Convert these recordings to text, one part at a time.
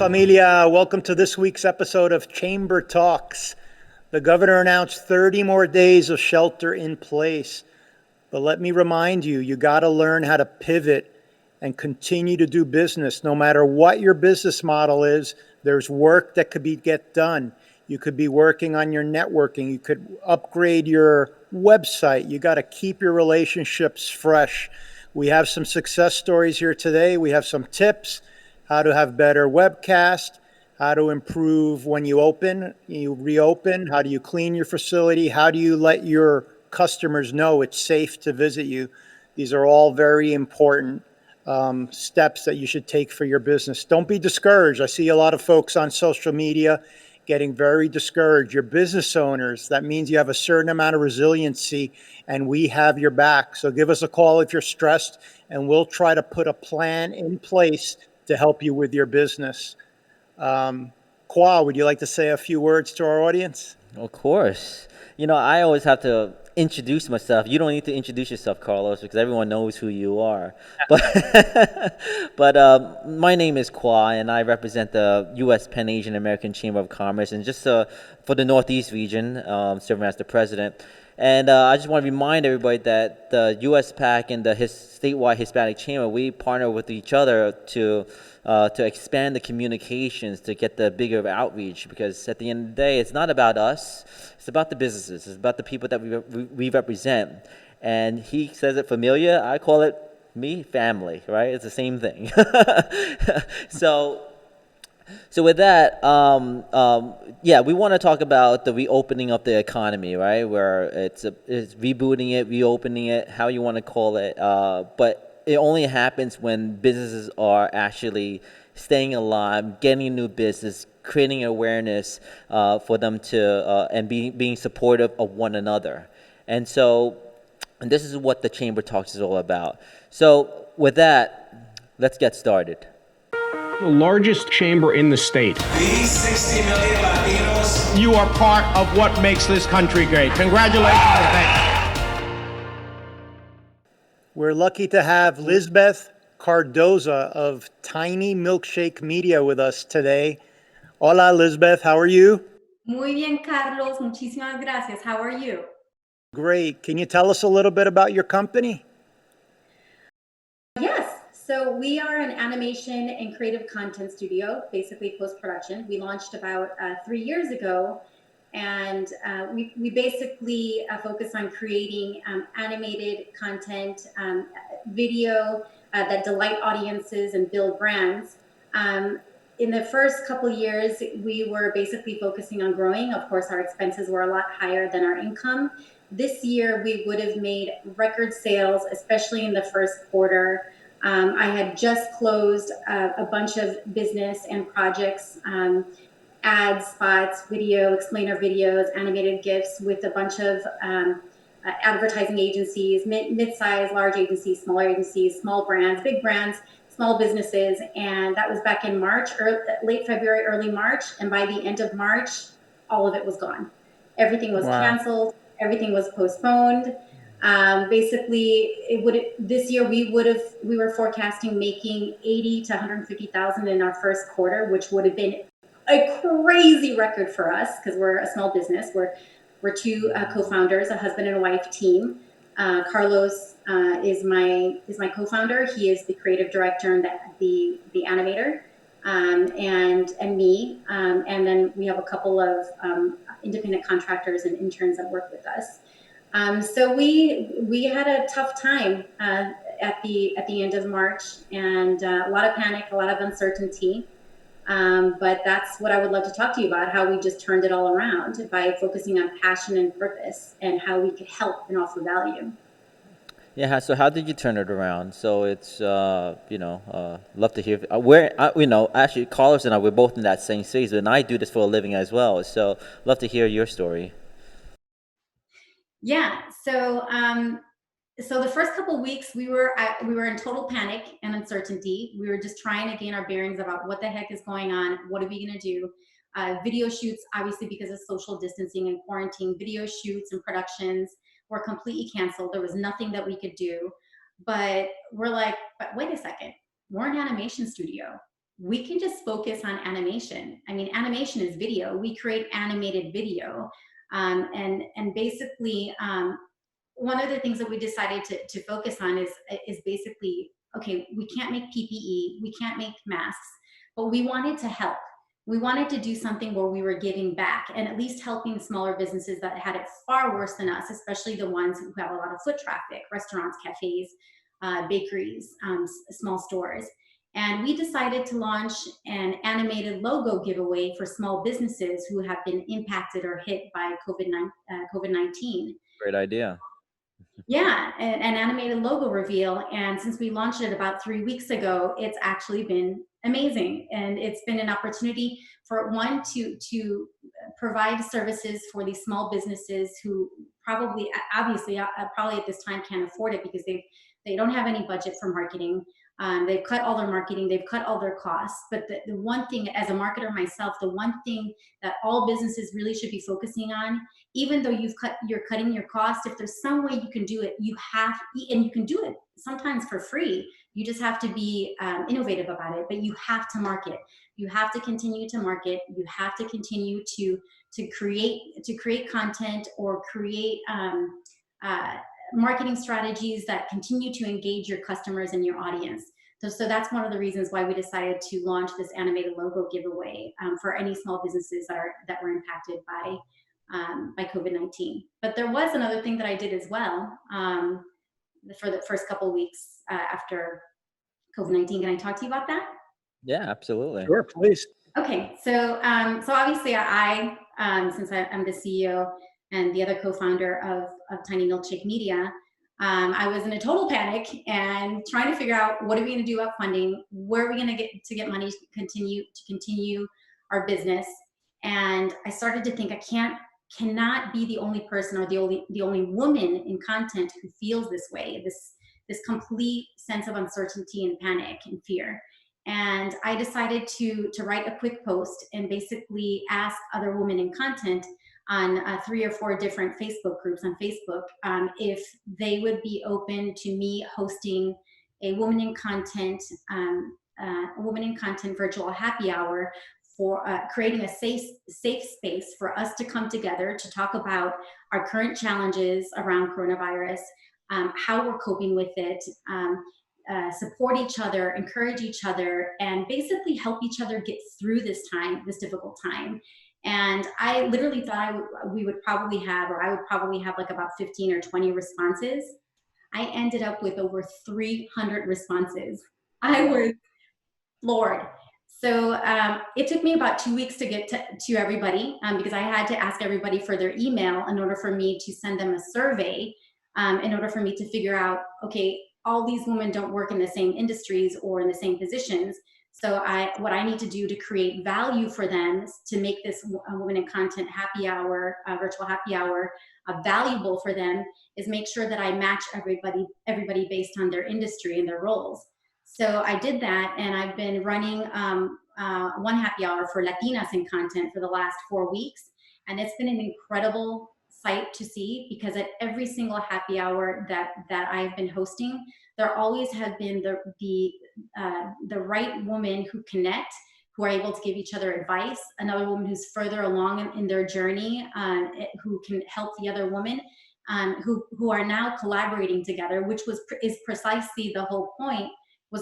familia. Welcome to this week's episode of Chamber Talks. The governor announced 30 more days of shelter in place. But let me remind you, you got to learn how to pivot and continue to do business. No matter what your business model is, there's work that could get done. You could be working on your networking. You could upgrade your website. You got to keep your relationships fresh. We have some success stories here today. We have some tips, how to have better webcast, how to improve when you reopen, how do you clean your facility, how do you let your customers know it's safe to visit you. These are all very important steps that you should take for your business. Don't be discouraged. I see a lot of folks on social media getting very discouraged. You're business owners. That means you have a certain amount of resiliency, and we have your back. So give us a call if you're stressed, and we'll try to put a plan in place to help you with your business. Kwa, would you like to say a few words to our audience? Of course. I always have to introduce myself. You don't need to introduce yourself, Carlos, because everyone knows who you are. But my name is Kwa, and I represent the U.S. Pan Asian American Chamber of Commerce, and just for the Northeast region, serving as the president. And I just want to remind everybody that the USPAACC and the statewide Hispanic Chamber, we partner with each other to expand the communications, to get the bigger outreach, because at the end of the day, it's not about us, it's about the businesses, it's about the people that we represent. And he says it familiar, I call it family, right? It's the same thing. So with that, we want to talk about the reopening of the economy, right? Where it's rebooting it, reopening it, how you want to call it. But it only happens when businesses are actually staying alive, getting new business, creating awareness for them to and being supportive of one another. And this is what the Chamber Talks is all about. So with that, let's get started. The largest chamber in the state. These 60 million Latinos. You are part of what makes this country great. Congratulations and thank you. We're lucky to have Lizbeth Cardoza of Tiny Milkshake Media with us today. Hola, Lizbeth. How are you? Muy bien, Carlos. Muchísimas gracias. How are you? Great. Can you tell us a little bit about your company? Yes. So we are an animation and creative content studio, basically post-production. We launched about 3 years ago, and we basically focus on creating animated content, video that delight audiences and build brands. In the first couple of years, we were basically focusing on growing. Of course, our expenses were a lot higher than our income. This year, we would have made record sales, especially in the first quarter. I had just closed a bunch of business and projects, ads, spots, video, explainer videos, animated GIFs with a bunch of advertising agencies, mid-size, large agencies, smaller agencies, small brands, big brands, small businesses. And that was back in March, late February, early March. And by the end of March, all of it was gone. Everything was canceled. Everything was postponed. This year we were forecasting making 80 to 150,000 in our first quarter, which would have been a crazy record for us because we're a small business. We're two co-founders, a husband and a wife team. Carlos is my co-founder. He is the creative director and the animator, and me. And then we have a couple of independent contractors and interns that work with us. So we had a tough time at the end of March, and a lot of panic, a lot of uncertainty. But that's what I would love to talk to you about, how we just turned it all around by focusing on passion and purpose and how we could help and offer value. Yeah, so how did you turn it around? So it's, love to hear. Actually, Carlos and I, we're both in that same space, and I do this for a living as well. So love to hear your story. Yeah. So the first couple of weeks we were in total panic and uncertainty. We were just trying to gain our bearings about what the heck is going on. What are we going to do? Video shoots, obviously, because of social distancing and quarantine, video shoots and productions were completely canceled. There was nothing that we could do. But we're like, but wait a second, we're an animation studio. we can just focus on animation. I mean, animation is video. We create animated video. And basically, one of the things that we decided to focus on is basically, okay, we can't make PPE, we can't make masks, but we wanted to help. We wanted to do something where we were giving back and at least helping smaller businesses that had it far worse than us, especially the ones who have a lot of foot traffic, restaurants, cafes, bakeries, small stores. And we decided to launch an animated logo giveaway for small businesses who have been impacted or hit by COVID-19. Great idea. Yeah, an animated logo reveal. And since we launched it about 3 weeks ago, it's actually been amazing. And it's been an opportunity for one to provide services for these small businesses who probably, obviously, probably at this time can't afford it because they don't have any budget for marketing. They've cut all their marketing, they've cut all their costs. But the one thing, as a marketer myself, the one thing that all businesses really should be focusing on, even though you're cutting your cost, if there's some way you can do it, and you can do it sometimes for free. You just have to be innovative about it, but you have to market. You have to continue to market. You have to continue to create content or create marketing strategies that continue to engage your customers and your audience. So that's one of the reasons why we decided to launch this animated logo giveaway for any small businesses that were impacted by COVID-19. But there was another thing that I did as well for the first couple of weeks after COVID-19. Can I talk to you about that? Yeah, absolutely. Sure, please. Okay, so obviously I since I'm the CEO and the other co-founder of Tiny Milkshake Media, I was in a total panic and trying to figure out what are we going to do about funding, where are we going to get money to continue our business. And I started to think I cannot be the only person or the only woman in content who feels this way, this complete sense of uncertainty and panic and fear. And I decided to write a quick post and basically ask other women in content on 3 or 4 different Facebook groups on Facebook if they would be open to me hosting a woman in content virtual happy hour for creating a safe space for us to come together to talk about our current challenges around coronavirus, how we're coping with it, support each other, encourage each other, and basically help each other get through this difficult time. And I literally thought I would probably have like about 15 or 20 responses. I ended up with over 300 responses. I was floored. So it took me about 2 weeks to get to everybody because I had to ask everybody for their email in order for me to send them a survey, in order for me to figure out, okay, all these women don't work in the same industries or in the same positions. So what I need to do to create value for them to make this women in content happy hour, virtual happy hour, valuable for them is make sure that I match everybody based on their industry and their roles. So I did that, and I've been running one happy hour for Latinas in content for the last 4 weeks, and it's been an incredible sight to see because at every single happy hour that I've been hosting, there always have been the right women who connect, who are able to give each other advice, another woman who's further along in their journey, who can help the other woman, who are now collaborating together, which is precisely the whole point, or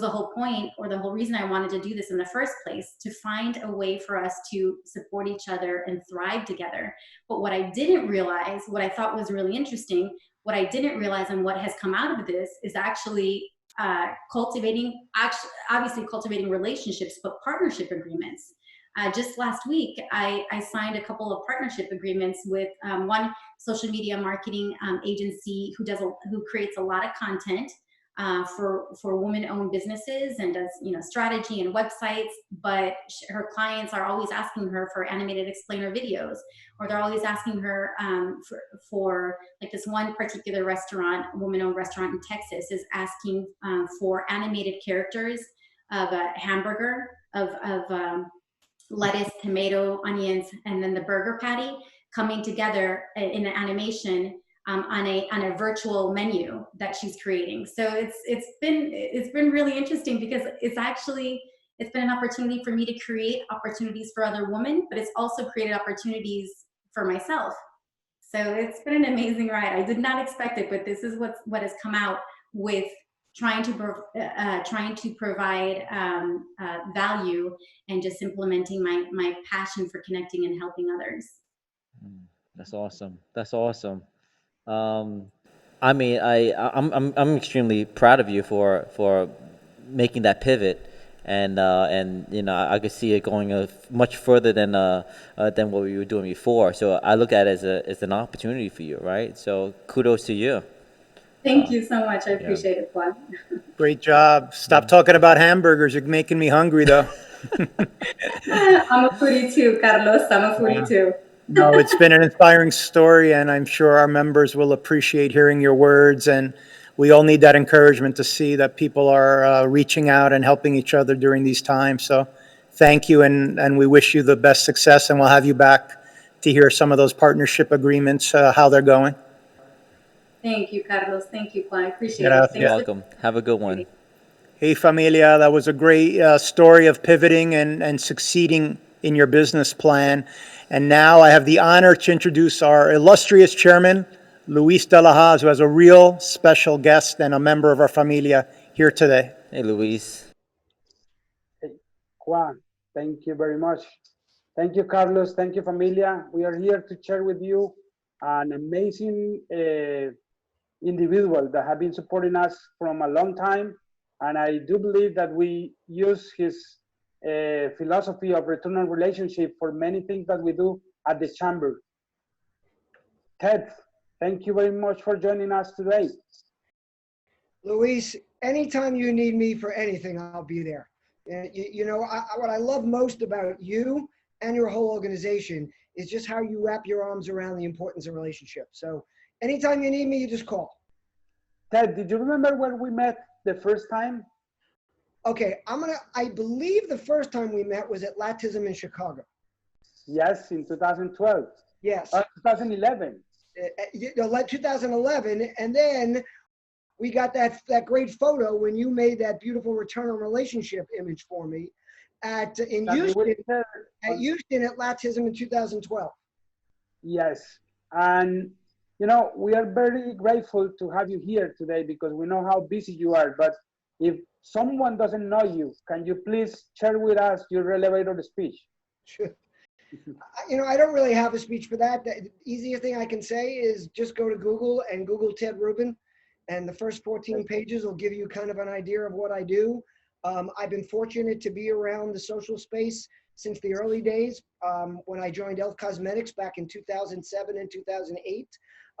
the whole reason I wanted to do this in the first place, to find a way for us to support each other and thrive together. But what I didn't realize, what I thought was really interesting, what I didn't realize and what has come out of this is actually cultivating relationships, but partnership agreements. Just last week, I signed a couple of partnership agreements with one social media marketing agency who creates a lot of content for women-owned businesses and does strategy and websites, but her clients are always asking her for animated explainer videos, or they're always asking her for like this one particular restaurant, woman-owned restaurant in Texas, is asking for animated characters of a hamburger of lettuce, tomato, onions, and then the burger patty coming together in an animation on a virtual menu that she's creating. So it's been really interesting because it's actually it's been an opportunity for me to create opportunities for other women, but it's also created opportunities for myself. So it's been an amazing ride. I did not expect it, but this is what has come out with trying to provide value and just implementing my passion for connecting and helping others. That's awesome. That's awesome. I mean, I'm extremely proud of you for making that pivot, and you know I could see it going much further than what we were doing before. So I look at it as an opportunity for you, right? So kudos to you. Thank you so much. I appreciate it, Juan. Great job. Stop talking about hamburgers. You're making me hungry, though. I'm a foodie too, Carlos. I'm a foodie too. No, it's been an inspiring story, and I'm sure our members will appreciate hearing your words. And we all need that encouragement to see that people are reaching out and helping each other during these times. So thank you, and we wish you the best success, and we'll have you back to hear some of those partnership agreements, how they're going. Thank you, Carlos. Thank you, Juan. I appreciate it. You're welcome. Have a good one. Hey, familia, that was a great story of pivoting and succeeding in your business plan. And now I have the honor to introduce our illustrious chairman, Luis de la Hoz, who has a real special guest and a member of our familia here today. Hey, Luis. Hey, Juan, thank you very much. Thank you, Carlos. Thank you, familia. We are here to share with you an amazing individual that have been supporting us from a long time. And I do believe that we use his philosophy of return on relationship for many things that we do at the chamber. Ted, thank you very much for joining us today. Luis, anytime you need me for anything, I'll be there. You know, what I love most about you and your whole organization is just how you wrap your arms around the importance of relationships. So anytime you need me, you just call. Ted, did you remember when we met the first time? Okay, I believe the first time we met was at Latism in Chicago. Yes, in 2012. Yes. 2011. 2011, and then we got that great photo when you made that beautiful return on relationship image for me in Houston at Latism in 2012. Yes, and you know, we are very grateful to have you here today because we know how busy you are. But if someone doesn't know you, can you please share with us your elevator speech? Sure. You know, I don't really have a speech for that. The easiest thing I can say is just go to Google and Google Ted Rubin, and the first 14 pages will give you kind of an idea of what I do. I've been fortunate to be around the social space since the early days when I joined Elf Cosmetics back in 2007 and 2008.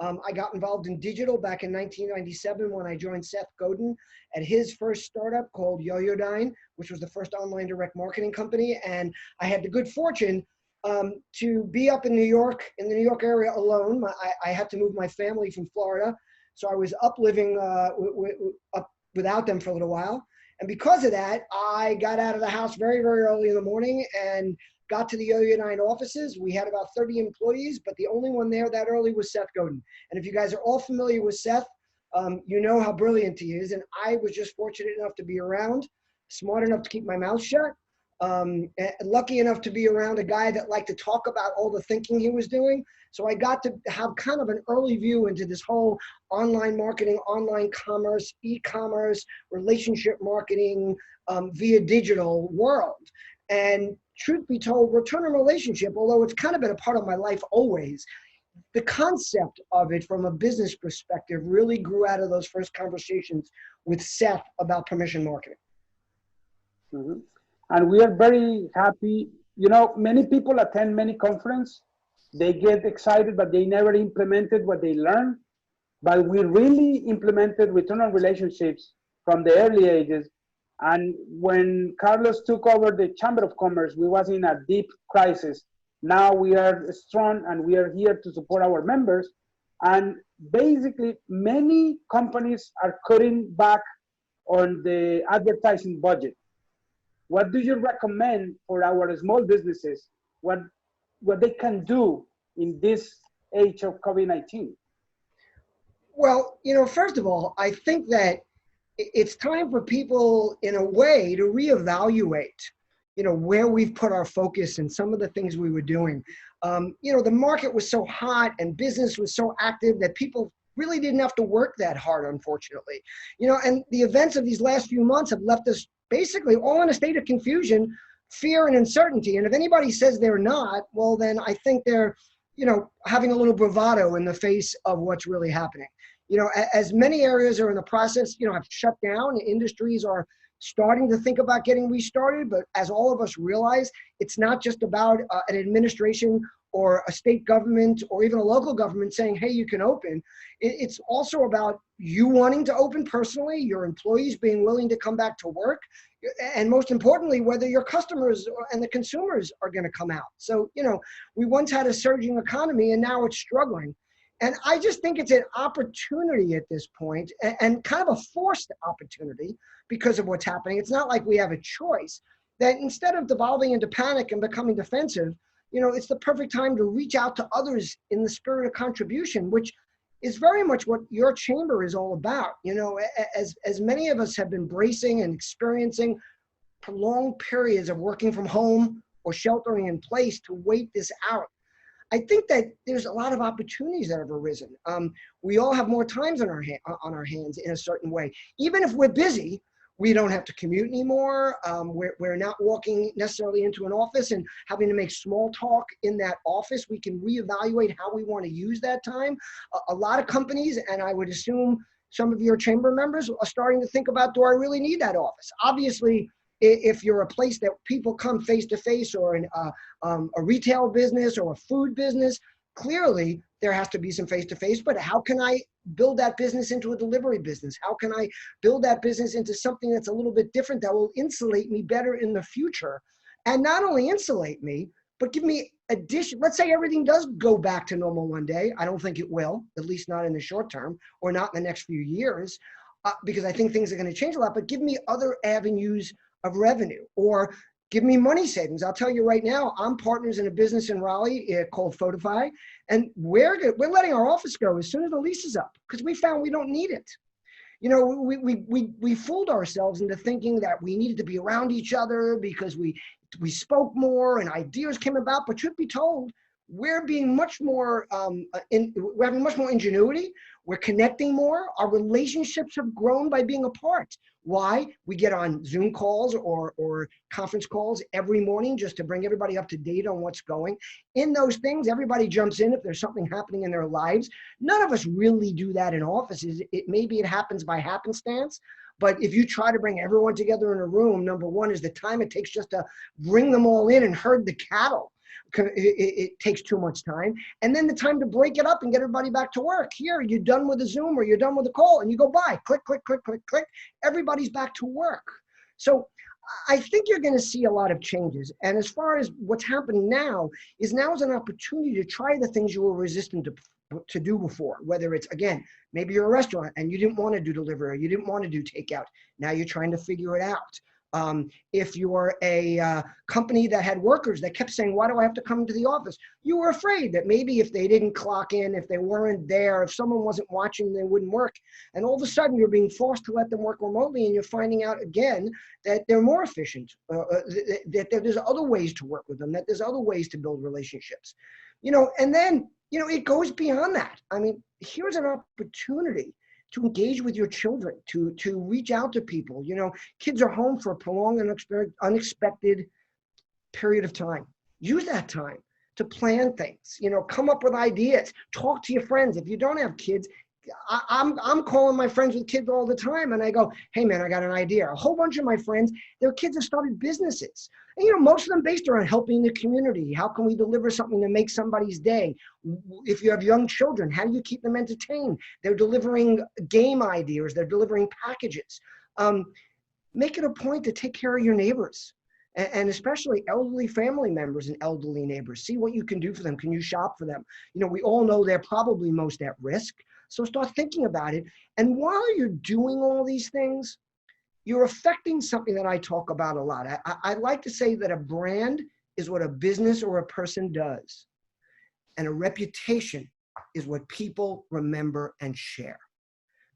I got involved in digital back in 1997 when I joined Seth Godin at his first startup called Yoyodyne, which was the first online direct marketing company. And I had the good fortune to be up in New York, in the New York area alone. I had to move my family from Florida. So I was up living up without them for a little while. And because of that, I got out of the house very, very early in the morning and got to the Yoyodyne offices. We had about 30 employees, but the only one there that early was Seth Godin. And if you guys are all familiar with Seth, you know how brilliant he is. And I was just fortunate enough to be around, smart enough to keep my mouth shut, and lucky enough to be around a guy that liked to talk about all the thinking he was doing. So I got to have kind of an early view into this whole online marketing, online commerce, e-commerce, relationship marketing via digital world. And truth be told, return on relationship, although it's kind of been a part of my life always, the concept of it from a business perspective really grew out of those first conversations with Seth about permission marketing. Mm-hmm. And we are very happy. You know, many people attend many conferences. They get excited, but they never implemented what they learned. But we really implemented return on relationships from the early ages. And when Carlos took over the Chamber of Commerce, we was in a deep crisis. Now we are strong and we are here to support our members. And basically, many companies are cutting back on the advertising budget. What do you recommend for our small businesses? What they can do in this age of COVID-19? Well, you know, first of all, I think that it's time for people in a way to reevaluate, where we've put our focus and some of the things we were doing. The market was so hot and business was so active that people really didn't have to work that hard, unfortunately. And the events of these last few months have left us basically all in a state of confusion, fear, and uncertainty. And if anybody says they're not, well, then I think they're, having a little bravado in the face of what's really happening. As many areas are in the process, have shut down, industries are starting to think about getting restarted. But as all of us realize, it's not just about an administration or a state government or even a local government saying, hey, you can open. It's also about you wanting to open personally, your employees being willing to come back to work, and most importantly, whether your customers and the consumers are going to come out. So, we once had a surging economy and now it's struggling. And I just think it's an opportunity at this point, and kind of a forced opportunity because of what's happening. It's not like we have a choice, that instead of devolving into panic and becoming defensive, it's the perfect time to reach out to others in the spirit of contribution, which is very much what your chamber is all about. As many of us have been bracing and experiencing prolonged periods of working from home or sheltering in place to wait this out, I think that there's a lot of opportunities that have arisen. We all have more times on our hands in a certain way. Even if we're busy, we don't have to commute anymore. We're not walking necessarily into an office and having to make small talk in that office. We can reevaluate how we want to use that time. A lot of companies, and I would assume some of your chamber members, are starting to think about, do I really need that office? Obviously, if you're a place that people come face to face, or in a retail business or a food business, clearly there has to be some face to face. But how can I build that business into a delivery business? How can I build that business into something that's a little bit different that will insulate me better in the future? And not only insulate me, but give me addition. Let's say everything does go back to normal one day. I don't think it will, at least not in the short term, or not in the next few years, because I think things are going to change a lot. But give me other avenues of revenue, or give me money savings. I'll tell you right now, I'm partners in a business in Raleigh called Photify, and we're letting our office go as soon as the lease is up, because we found we don't need it. We fooled ourselves into thinking that we needed to be around each other because we spoke more and ideas came about. But truth be told, we're being much more, we're having much more ingenuity. We're connecting more. Our relationships have grown by being apart. Why? We get on Zoom calls or conference calls every morning just to bring everybody up to date on what's going. In those things, everybody jumps in if there's something happening in their lives. None of us really do that in offices. Maybe it happens by happenstance. But if you try to bring everyone together in a room, number one is the time it takes just to bring them all in and herd the cattle. It takes too much time. And then the time to break it up and get everybody back to work. Here, you're done with the Zoom or you're done with the call and you go by, click, click, click, click, click. Everybody's back to work. So I think you're going to see a lot of changes. And as far as what's happening now is an opportunity to try the things you were resistant to do before, whether it's, again, maybe you're a restaurant and you didn't want to do delivery, or you didn't want to do takeout. Now you're trying to figure it out. If you're a company that had workers that kept saying, why do I have to come to the office? You were afraid that maybe if they didn't clock in, if they weren't there, if someone wasn't watching, they wouldn't work. And all of a sudden you're being forced to let them work remotely, and you're finding out again that they're more efficient, that there's other ways to work with them, that there's other ways to build relationships. And then, it goes beyond that. I mean, here's an opportunity to engage with your children, to reach out to people. Kids are home for a prolonged and unexpected period of time. Use that time to plan things, come up with ideas, talk to your friends. If you don't have kids, I'm calling my friends with kids all the time, and I go, hey man, I got an idea. A whole bunch of my friends, their kids have started businesses. And most of them based around helping the community. How can we deliver something to make somebody's day? If you have young children, how do you keep them entertained? They're delivering game ideas, they're delivering packages. Make it a point to take care of your neighbors, and especially elderly family members and elderly neighbors. See what you can do for them. Can you shop for them? We all know they're probably most at risk. So start thinking about it. And while you're doing all these things, you're affecting something that I talk about a lot. I like to say that a brand is what a business or a person does, and a reputation is what people remember and share.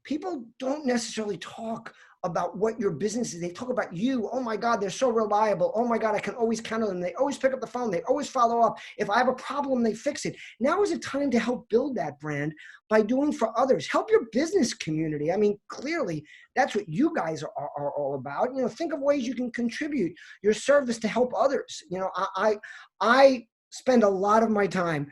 People don't necessarily talk about what your business is. They talk about you. Oh my God, they're so reliable. Oh my God, I can always count on them. They always pick up the phone. They always follow up. If I have a problem, they fix it. Now is a time to help build that brand by doing for others. Help your business community. I mean, clearly that's what you guys are all about. You know, think of ways you can contribute your service to help others. You know, I spend a lot of my time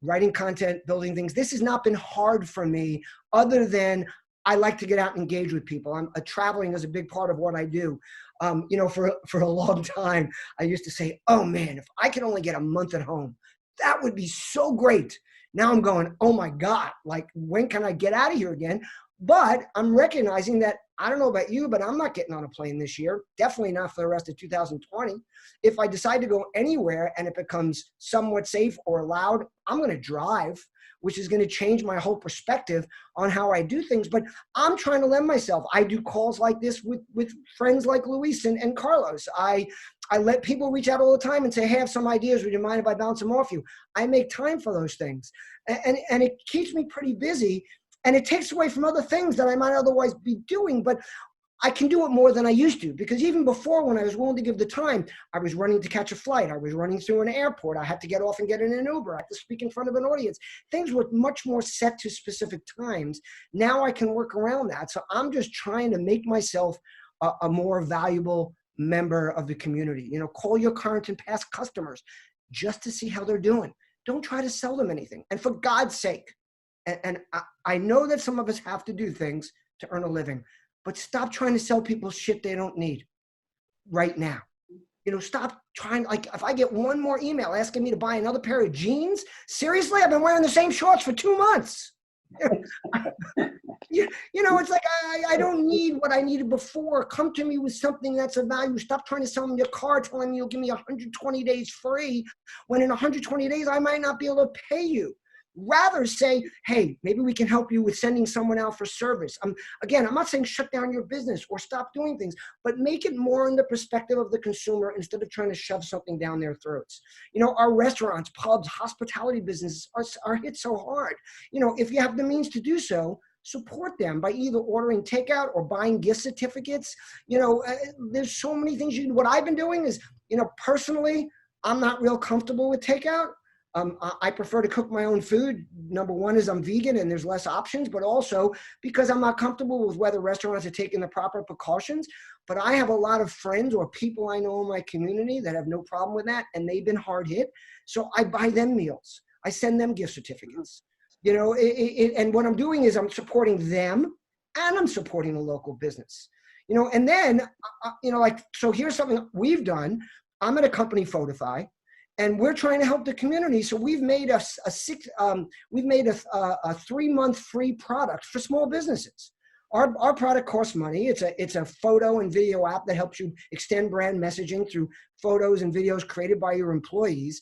writing content, building things. This has not been hard for me, other than I like to get out and engage with people. Traveling is a big part of what I do. You know, for a long time, I used to say, oh man, if I could only get a month at home, that would be so great. Now I'm going, oh my God, like when can I get out of here again? But I'm recognizing that, I don't know about you, but I'm not getting on a plane this year. Definitely not for the rest of 2020. If I decide to go anywhere and it becomes somewhat safe or allowed, I'm going to drive, which is going to change my whole perspective on how I do things. But I'm trying to lend myself. I do calls like this with friends like Luis and Carlos. I let people reach out all the time and say, hey, I have some ideas. Would you mind if I bounce them off you? I make time for those things. And it keeps me pretty busy. And it takes away from other things that I might otherwise be doing, but I can do it more than I used to, because even before, when I was willing to give the time, I was running to catch a flight. I was running through an airport. I had to get off and get in an Uber. I had to speak in front of an audience. Things were much more set to specific times. Now I can work around that. So I'm just trying to make myself a more valuable member of the community. You know, call your current and past customers just to see how they're doing. Don't try to sell them anything. And for God's sake, and I know that some of us have to do things to earn a living, but stop trying to sell people shit they don't need right now. You know, stop trying, like if I get one more email asking me to buy another pair of jeans, seriously, I've been wearing the same shorts for 2 months. You know, it's like, I don't need what I needed before. Come to me with something that's of value. Stop trying to sell me your car, telling me you'll give me 120 days free, when in 120 days, I might not be able to pay you. Rather say, hey, maybe we can help you with sending someone out for service. Again, I'm not saying shut down your business or stop doing things, but make it more in the perspective of the consumer instead of trying to shove something down their throats. You know, our restaurants, pubs, hospitality businesses are hit so hard. You know, if you have the means to do so, support them by either ordering takeout or buying gift certificates. You know, there's so many things you can do. What I've been doing is, you know, personally, I'm not real comfortable with takeout. I prefer to cook my own food. Number one is I'm vegan and there's less options, but also because I'm not comfortable with whether restaurants are taking the proper precautions. But I have a lot of friends or people I know in my community that have no problem with that, and they've been hard hit. So I buy them meals. I send them gift certificates. You know, and what I'm doing is I'm supporting them and I'm supporting a local business. You know, and then, you know, like, so here's something we've done. I'm at a company, Photify, and we're trying to help the community. So we've made a 3-month free product for small businesses. Our product costs money. It's a photo and video app that helps you extend brand messaging through photos and videos created by your employees.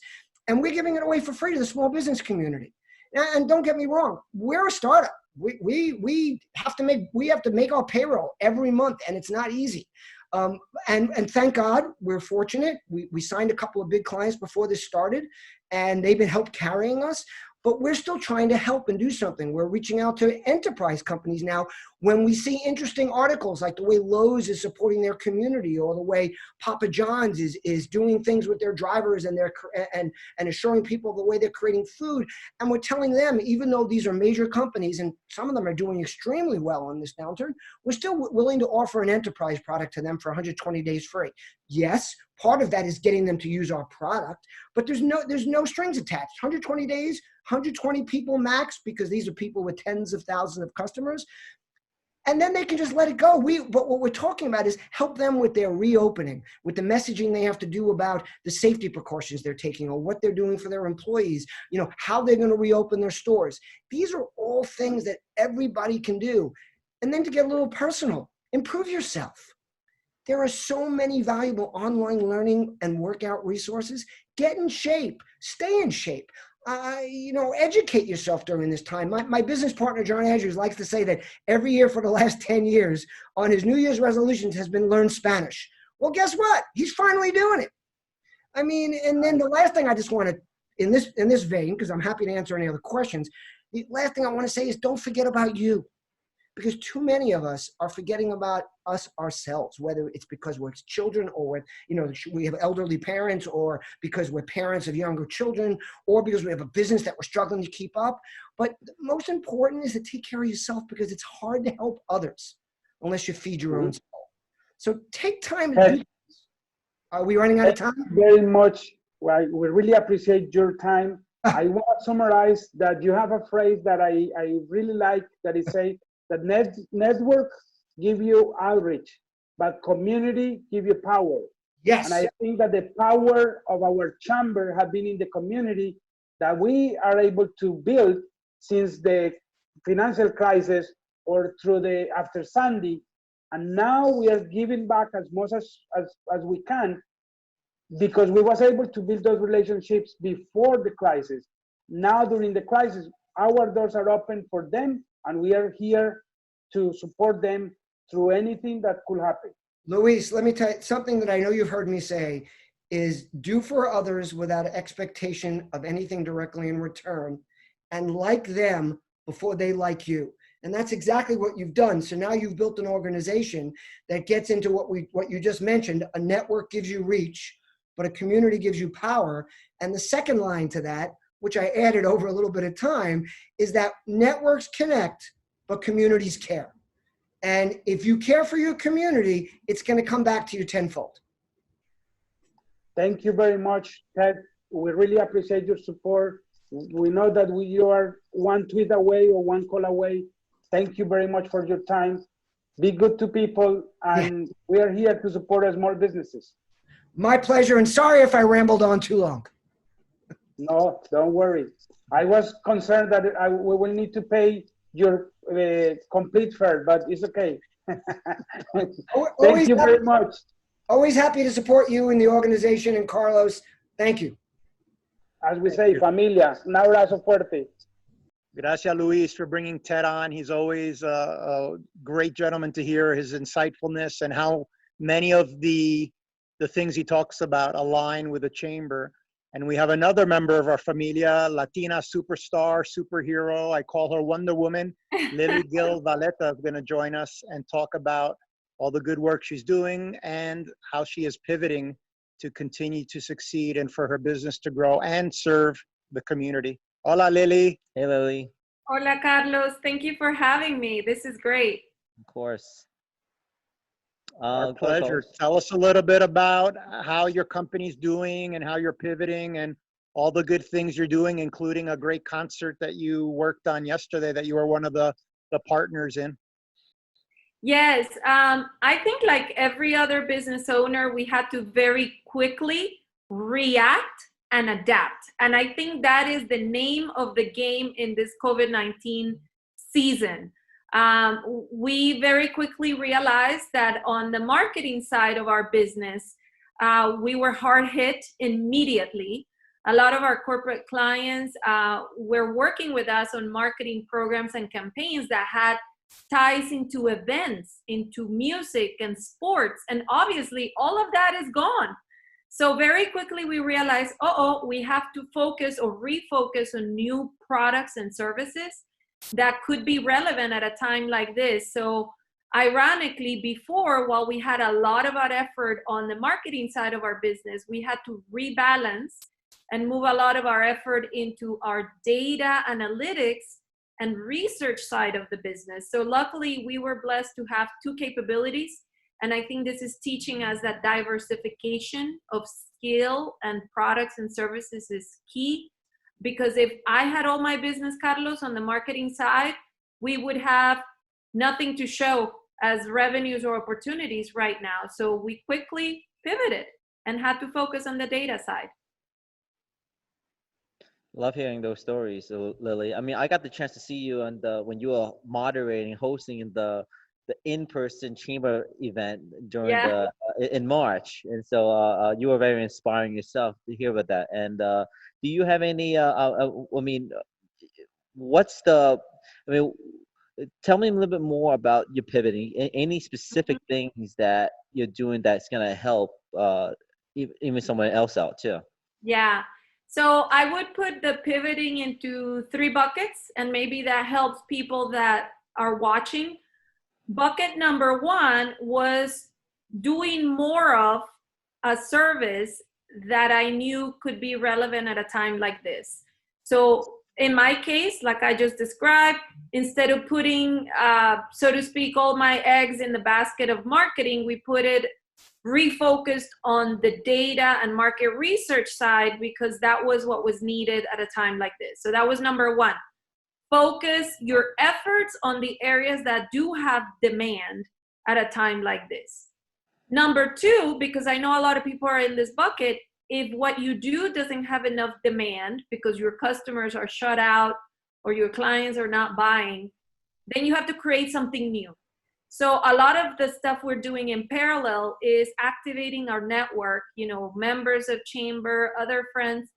And we're giving it away for free to the small business community. And don't get me wrong, we're a startup. We have to make our payroll every month, and it's not easy. And thank God, we're fortunate. We signed a couple of big clients before this started, and they've been help carrying us. But we're still trying to help and do something. We're reaching out to enterprise companies now when we see interesting articles like the way Lowe's is supporting their community, or the way Papa John's is doing things with their drivers and and assuring people the way they're creating food. And we're telling them, even though these are major companies and some of them are doing extremely well in this downturn, we're still willing to offer an enterprise product to them for 120 days free. Yes, part of that is getting them to use our product, but there's no strings attached. 120 days, 120 people max, because these are people with tens of thousands of customers. And then they can just let it go. But what we're talking about is help them with their reopening, with the messaging they have to do about the safety precautions they're taking, or what they're doing for their employees, you know, how they're going to reopen their stores. These are all things that everybody can do. And then to get a little personal, improve yourself. There are so many valuable online learning and workout resources. Get in shape, stay in shape. You know, educate yourself during this time. My business partner, John Andrews, likes to say that every year for the last 10 years on his New Year's resolutions has been learn Spanish. Well, guess what? He's finally doing it. I mean, and then the last thing I just want to, in this vein, because I'm happy to answer any other questions, the last thing I want to say is don't forget about you. because too many of us are forgetting about us ourselves, whether it's because we're children or we have elderly parents, or because we're parents of younger children, or because we have a business that we're struggling to keep up. But the most important is to take care of yourself, because it's hard to help others unless you feed your own soul. So take time to do this. Are we running out of time? Thank you very much. Well, we really appreciate your time. I want to summarize that you have a phrase that I really like, that is say that network give you outreach, but community give you power. Yes. And I think that the power of our chamber have been in the community that we are able to build since the financial crisis or through the after Sandy. And now we are giving back as much as we can, because we was able to build those relationships before the crisis. Now during the crisis, our doors are open for them, and we are here to support them through anything that could happen. Luis, let me tell you something that I know you've heard me say is do for others without expectation of anything directly in return, and like them before they like you. And that's exactly what you've done. So now you've built an organization that gets into what you just mentioned. A network gives you reach, but a community gives you power. And the second line to that, which I added over a little bit of time, is that networks connect, but communities care. And if you care for your community, it's going to come back to you tenfold. Thank you very much, Ted. We really appreciate your support. We know that you are one tweet away or one call away. Thank you very much for your time. Be good to people, and we are here to support our small businesses. My pleasure, and sorry if I rambled on too long. No, don't worry. I was concerned that we will need to pay your complete fare, but it's okay. Thank you very much. Always happy to support you and the organization, and Carlos, thank you. As we say, familia, un abrazo fuerte. Gracias, Luis, for bringing Ted on. He's always a great gentleman to hear his insightfulness and how many of the things he talks about align with the chamber. And we have another member of our familia, Latina superstar, superhero. I call her Wonder Woman. Lily Gil Valeta is going to join us and talk about all the good work she's doing and how she is pivoting to continue to succeed and for her business to grow and serve the community. Hola, Lily. Hey, Lily. Hola, Carlos. Thank you for having me. This is great. Of course. Our pleasure. Tell us a little bit about how your company's doing and how you're pivoting and all the good things you're doing, including a great concert that you worked on yesterday that you were one of the partners in. Yes. I think like every other business owner, we had to very quickly react and adapt. And I think that is the name of the game in this COVID-19 season. We very quickly realized that on the marketing side of our business, we were hard hit immediately. A lot of our corporate clients were working with us on marketing programs and campaigns that had ties into events, into music and sports. And obviously all of that is gone. So very quickly we realized, we have to focus or refocus on new products and services that could be relevant at a time like this. So ironically, before, while we had a lot of our effort on the marketing side of our business, we had to rebalance and move a lot of our effort into our data analytics and research side of the business. So luckily, we were blessed to have two capabilities. And I think this is teaching us that diversification of skill and products and services is key. Because if I had all my business, Carlos, on the marketing side, we would have nothing to show as revenues or opportunities right now. So we quickly pivoted and had to focus on the data side. Love hearing those stories, Lily. I mean, I got the chance to see you when you were moderating, hosting the in-person chamber event during in March, and so you were very inspiring yourself to hear about that. And do you have any? Tell me a little bit more about your pivoting. Any specific things that you're doing that's gonna help even someone else out too? Yeah. So I would put the pivoting into 3 buckets, and maybe that helps people that are watching, bucket number one was doing more of a service that I knew could be relevant at a time like this. So in my case, like I just described, instead of putting, so to speak, all my eggs in the basket of marketing, we put it refocused on the data and market research side because that was what was needed at a time like this. So that was number one. Focus your efforts on the areas that do have demand at a time like this. Number two, because I know a lot of people are in this bucket, if what you do doesn't have enough demand because your customers are shut out or your clients are not buying, then you have to create something new. So a lot of the stuff we're doing in parallel is activating our network, you know, members of Chamber, other friends,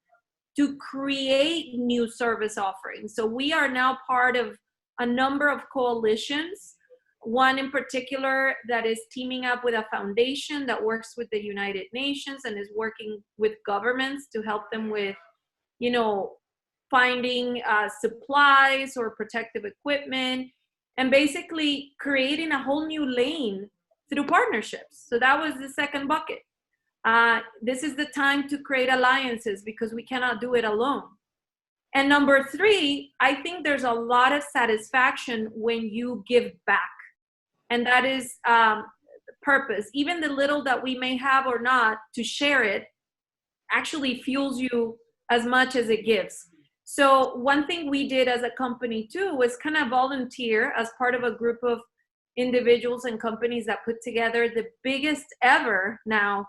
to create new service offerings. So we are now part of a number of coalitions, one in particular that is teaming up with a foundation that works with the United Nations and is working with governments to help them with, you know, finding supplies or protective equipment, and basically creating a whole new lane through partnerships. So that was the second bucket. This is the time to create alliances because we cannot do it alone. And number three, I think there's a lot of satisfaction when you give back. And that is purpose. Even the little that we may have or not, to share it actually fuels you as much as it gives. So one thing we did as a company too was kind of volunteer as part of a group of individuals and companies that put together the biggest ever now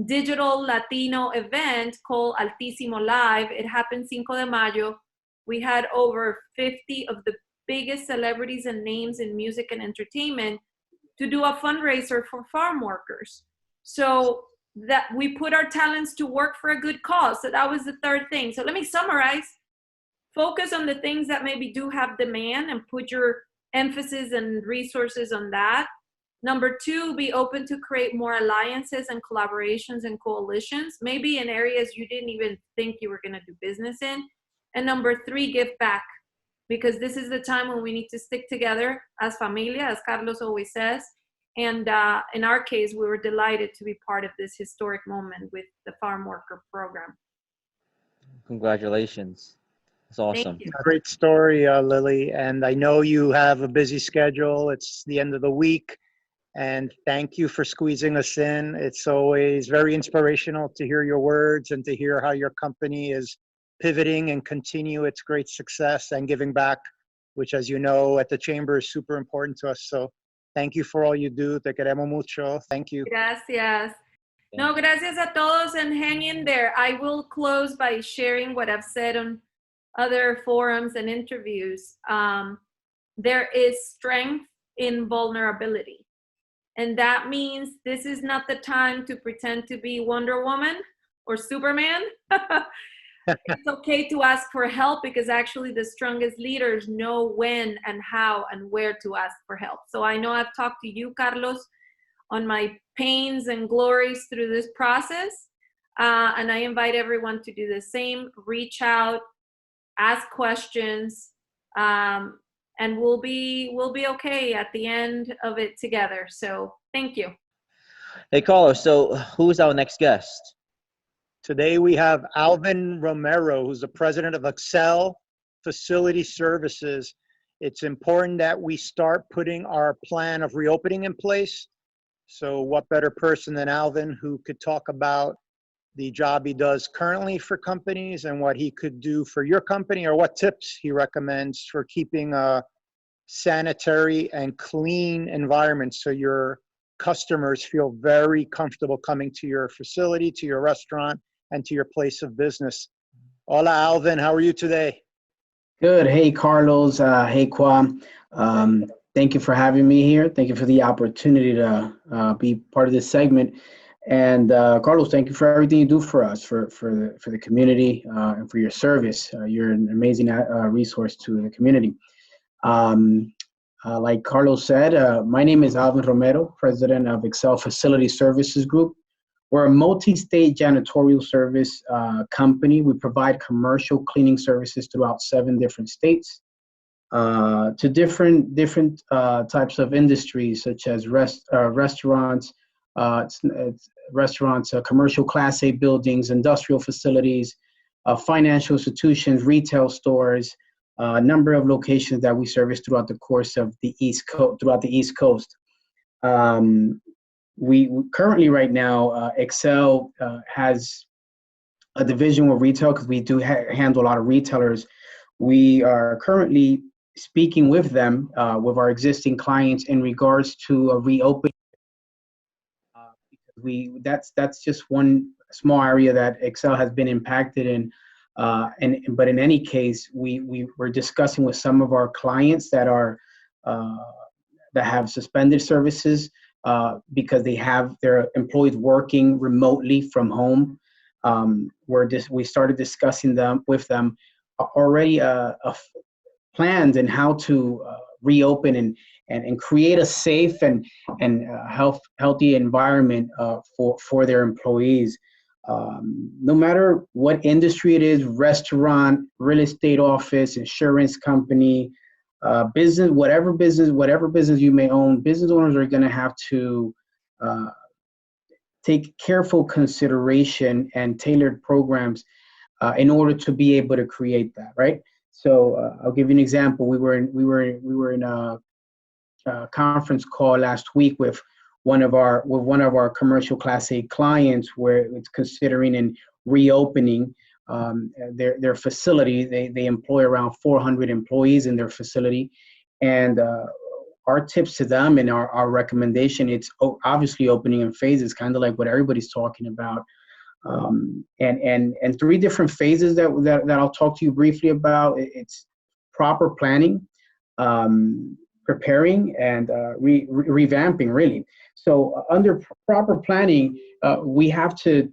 digital Latino event called Altísimo Live. It happened Cinco de Mayo. We had over 50 of the biggest celebrities and names in music and entertainment to do a fundraiser for farm workers. So that we put our talents to work for a good cause. So that was the third thing. So let me summarize. Focus on the things that maybe do have demand and put your emphasis and resources on that. Number two, be open to create more alliances and collaborations and coalitions, maybe in areas you didn't even think you were going to do business in. And number three, give back, because this is the time when we need to stick together as familia, as Carlos always says. And in our case, we were delighted to be part of this historic moment with the Farm Worker Program. Congratulations. It's awesome. Thank you. Great story, Lily. And I know you have a busy schedule. It's the end of the week. And thank you for squeezing us in. It's always very inspirational to hear your words and to hear how your company is pivoting and continue its great success and giving back, which, as you know, at the Chamber is super important to us. So thank you for all you do. Te queremos mucho. Thank you. Gracias. No, gracias a todos, and hang in there. I will close by sharing what I've said on other forums and interviews. There is strength in vulnerability. And that means this is not the time to pretend to be Wonder Woman or Superman. It's okay to ask for help, because actually the strongest leaders know when and how and where to ask for help. So I know I've talked to you, Carlos, on my pains and glories through this process. And I invite everyone to do the same. Reach out, ask questions, and we'll be okay at the end of it together. So thank you. Hey, Carlos, so who's our next guest? Today we have Alvin Romero, who's the president of Excel Facility Services. It's important that we start putting our plan of reopening in place. So what better person than Alvin, who could talk about the job he does currently for companies and what he could do for your company, or what tips he recommends for keeping a sanitary and clean environment so your customers feel very comfortable coming to your facility, to your restaurant, and to your place of business. Hola, Alvin. How are you today? Good. Hey, Carlos. Hey, Kwa. Thank you for having me here. Thank you for the opportunity to be part of this segment. And Carlos, thank you for everything you do for us, for the community, and for your service. You're an amazing resource to the community. Like Carlos said, my name is Alvin Romero, president of Excel Facility Services Group. We're a multi-state janitorial service company. We provide commercial cleaning services throughout 7 different states. to different types of industries, such as restaurants, commercial Class A buildings, industrial facilities, financial institutions, retail stores, a number of locations that we service throughout the course of the East Coast. We currently, right now, Excel has a division with retail, because we do handle a lot of retailers. We are currently speaking with them, with our existing clients, in regards to a reopening. That's just one small area that Excel has been impacted in. But in any case, we were discussing with some of our clients that have suspended services because they have their employees working remotely from home. We started discussing with them already plans and how to reopen and create a safe and healthy environment for their employees. No matter what industry it is, restaurant, real estate office, insurance company, business, whatever business you may own, business owners are going to have to take careful consideration and tailored programs in order to be able to create that, right? So I'll give you an example. We were in a conference call last week with one of our commercial Class A clients, where it's considering in reopening their facility. They employ around 400 employees in their facility, and our tips to them and our recommendation, it's obviously opening in phases, kind of like what everybody's talking about. And three different phases that I'll talk to you briefly about. It's proper planning, preparing, and revamping, really. So under proper planning, we have to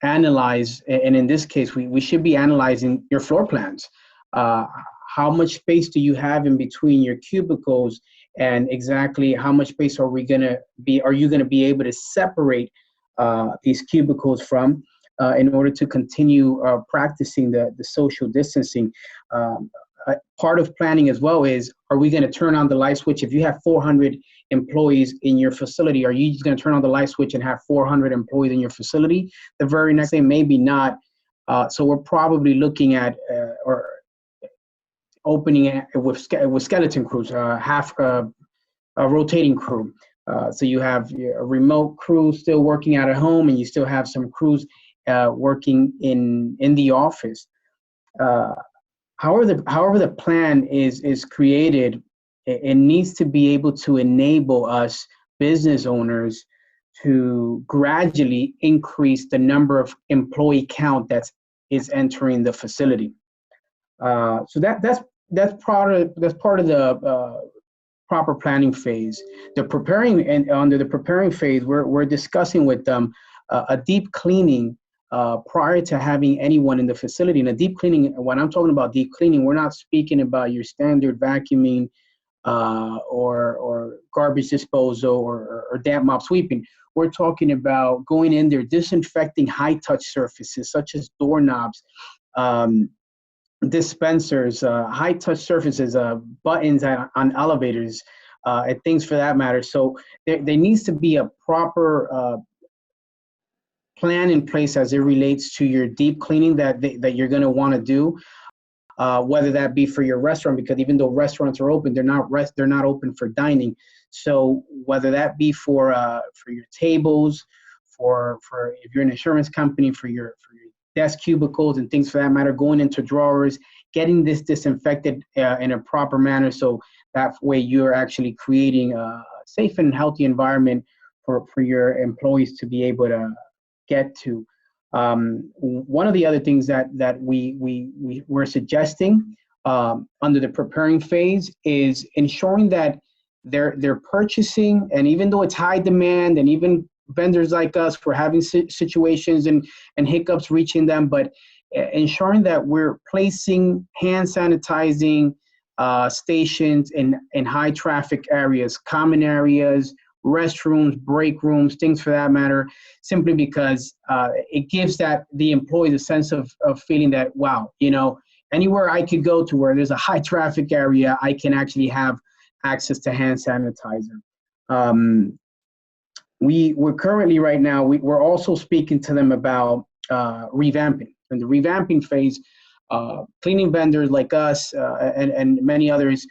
analyze, and in this case, we should be analyzing your floor plans. How much space do you have in between your cubicles, and exactly how much space are you going to be able to separate these cubicles from in order to continue practicing the social distancing. Part of planning as well is, are we going to turn on the light switch? If you have 400 employees in your facility, are you just going to turn on the light switch and have 400 employees in your facility? The very next day, maybe not. So we're probably looking at or opening with skeleton crews, half a rotating crew. So you have a remote crew still working out at home, and you still have some crews working in the office. However, the plan is created, it needs to be able to enable us business owners to gradually increase the number of employee count that is entering the facility. So that's part of the proper planning phase. The preparing, and under the preparing phase, we're discussing with them a deep cleaning prior to having anyone in the facility. And a deep cleaning, when I'm talking about deep cleaning, we're not speaking about your standard vacuuming or garbage disposal or damp mop sweeping. We're talking about going in there, disinfecting high-touch surfaces such as doorknobs, dispensers, high-touch surfaces, buttons on elevators, and things for that matter. So there needs to be a proper plan in place as it relates to your deep cleaning that you're going to want to do, whether that be for your restaurant, because even though restaurants are open, they're not open for dining. So whether that be for your tables, for if you're an insurance company, for your desk cubicles and things for that matter, going into drawers, getting this disinfected in a proper manner, so that way you're actually creating a safe and healthy environment for your employees to be able to get to. One of the other things that we're suggesting under the preparing phase is ensuring that they're purchasing, and even though it's high demand, and even vendors like us, we're having situations and hiccups reaching them, but ensuring that we're placing hand sanitizing stations in high traffic areas, common areas, restrooms, break rooms, things for that matter, simply because it gives the employees a sense of feeling that, wow, anywhere I could go to where there's a high traffic area, I can actually have access to hand sanitizer. We're currently right now, we're also speaking to them about revamping. In the revamping phase, cleaning vendors like us and many others,